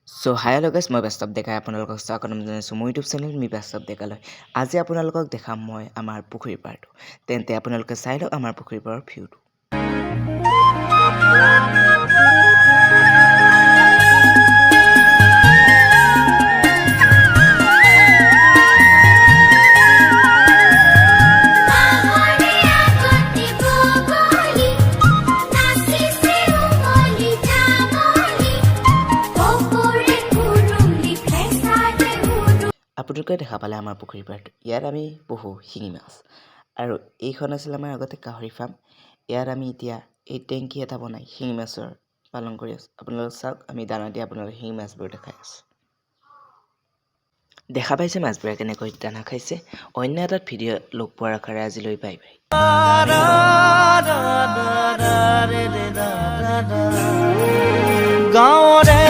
so hi hello' গাইছ মই বাস্তৱ ডেকাই আপোনালোকক স্বাগতম জনাইছোঁ মোৰ ইউটিউব চেনেল মি বাস্তৱ ডেকালৈ আজি আপোনালোকক দেখাম মই আমাৰ পুখুৰী পাৰটো তেন্তে আপোনালোকে চাই লওক আমাৰ পুখুৰী পাৰৰ ভিউটো আপোনালোকে দেখা পালে আমাৰ পুখুৰী পাৰটো ইয়াত আমি পঢ়ো শিঙি মাছ আৰু এইখন আছিল আমাৰ আগতে গাহৰি ফাৰ্ম ইয়াত আমি এতিয়া এই টেংকি এটা বনাই শিঙি মাছৰ পালন কৰি আছোঁ আপোনালোকে চাওক আমি দানা দি আপোনালোকে শিঙি মাছবোৰ দেখাই আছোঁ দেখা পাইছে মাছবোৰে কেনেকৈ দানা খাইছে অন্য এটা ভিডিঅ' লগ পোৱাৰ আশাৰে আজিলৈ বাই বাই গাঁৱৰে